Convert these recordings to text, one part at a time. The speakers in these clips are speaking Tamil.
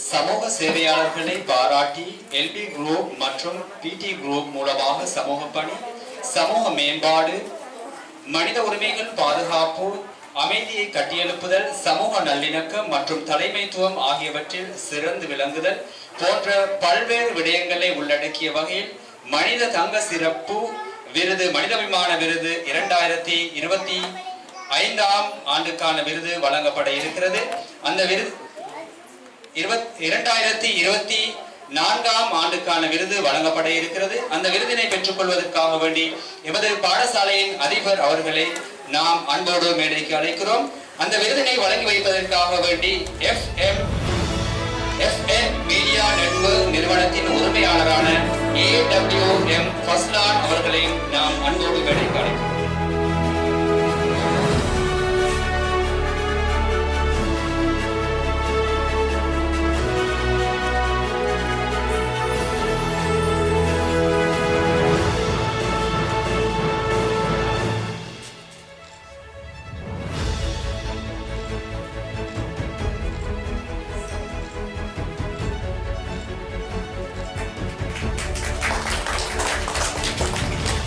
சமூக சேவையாளர்களை பாராட்டி எல்பி குரூப் மற்றும் பிடி குரூப் மூலமாக சமூக பணி, சமூக மேம்பாடு, மனித உரிமைகள் பாதுகாப்பு, அமைதியை கட்டியெழுப்புதல், சமூக நல்லிணக்கம் மற்றும் தலைமைத்துவம் ஆகியவற்றில் சிறந்து விளங்குதல் போன்ற பல்வேறு விடயங்களை உள்ளடக்கிய வகையில் மனித தங்க சிறப்பு விருது, மனிதாபிமான விருது 2025ஆம் ஆண்டுக்கான விருது வழங்கப்பட இருக்கிறது. அந்த விருது 2024ஆம் ஆண்டுக்கான விருது வழங்கப்பட இருக்கிறது. அந்த விருதினை பெற்றுக் கொள்வதற்காக வேண்டி எமது பாடசாலையின் அதிபர் அவர்களை நாம் அன்போடு மேடைக்கு அழைக்கிறோம். அந்த விருதினை வழங்கி வைப்பதற்காக வேண்டி FN மீடியா நெட்வொர்க் நிறுவனத்தின் உரிமையாளரான AWM ஃபஸ்லான் அவர்களையும் நாம் அன்போடு மேடைக்கு அழைக்கிறோம்.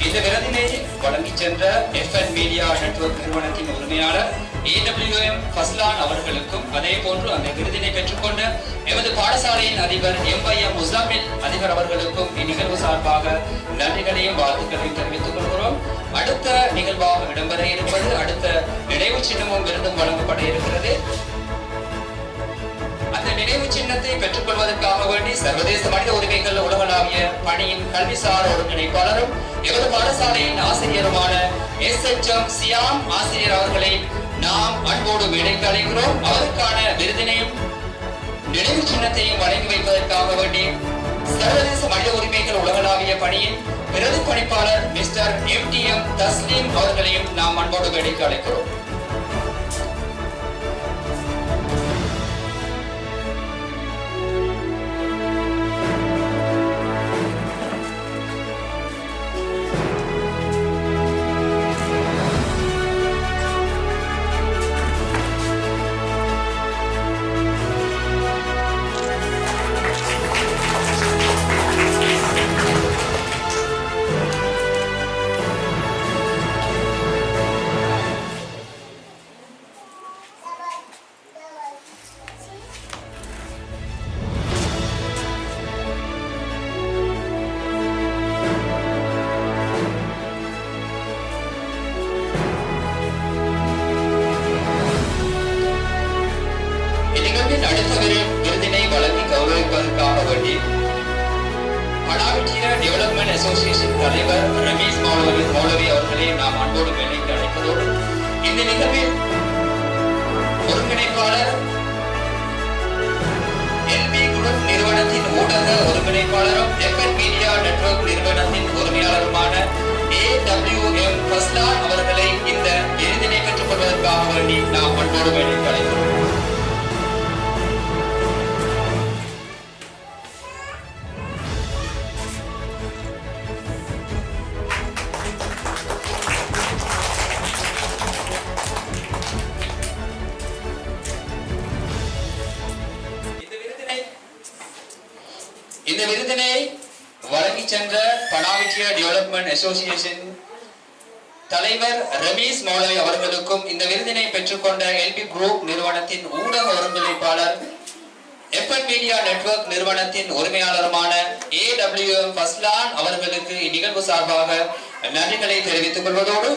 இந்த விருதினை வழங்கி சென்ற FN மீடியா நெட்வொர்க் நிறுவனத்தின் உரிமையாளர் AWM ஃபஸ்லான் அவர்களுக்கும், அதே போன்று அந்த விருதினை பெற்றுக்கொண்ட எமது பாடசாலையின் அதிபர் MYM முஸாமில் அதிபர் அவர்களுக்கும் இந்நிகழ்வு சார்பாக நன்றிகளையும் வாழ்த்துக்களையும் தெரிவித்துக் கொள்கிறோம். அடுத்த நிகழ்வாக இடம்பெற இருப்பது அடுத்த நினைவு சின்னமும் விருதும் வழங்கப்பட இருக்கிறது. அந்த நினைவு சின்னத்தை பெற்றுக் கொள்வதற்காக வேண்டி சர்வதேச மனித உரிமைகள் உலகளாவிய பணியின் கல்விசார் ஒருங்கிணைப்பாளரும் எமது பாடசாலையின் ஆசிரியருமான SHM சியாம் ஆசிரியர் அவர்களை நாம் அன்போடு மேடைக்கு அழைக்கிறோம். அவருக்கான விருதினையும் நினைவு சின்னத்தையும் வழங்கி வைப்பதற்காக வேண்டி சர்வதேச மனித உரிமைகள் உலகளாவிய பணியின் பிரதி பணிப்பாளர் மிஸ்டர் MTM தஸ்லீம் அவர்களையும் நாம் அன்போடு மேடைக்கு அழைக்கிறோம். அடுத்த விருதினை வழங்கி கௌரவிப்பதற்காக வேண்டி பனாவிட்டியா டெவலப்மெண்ட் அசோசியேஷன் தலைவர் ரமேஷ் மௌலவி அவர்களை நாம் அன்போடு மேடைக்கு அழைப்பதோடு இந்த நிகழ்வில் ஒருங்கிணைப்பாளர் எல்பி குரூப் நிறுவனத்தின் ஊடக ஒருங்கிணைப்பாளரும் FN மீடியா நெட்வொர்க் நிறுவனத்தின் உரிமையாளருமான AWM ஃபஸ்லான் அவர்களை இந்த விருதினை பெற்றுக் கொள்வதற்காக வேண்டி நாம் அன்போடு மேடைக்கு அழைக்கிறோம். இந்த விருதினை வழங்கி சென்ற பனாவிட்டியா டெவலப்மெண்ட் அசோசியேஷன் தலைவர் ரமேஷ் மௌலவி அவர்களுக்கும், இந்த விருதினை பெற்றுக்கொண்ட எல்பி குரூப் நிறுவனத்தின் ஊடக ஒருங்கிணைப்பாளர் FN மீடியா நெட்வொர்க் நிறுவனத்தின் உரிமையாளருமான AWM ஃபஸ்லான் அவர்களுக்கு இந்நிகழ்வு சார்பாக நன்றிகளை தெரிவித்துக் கொள்வதோடு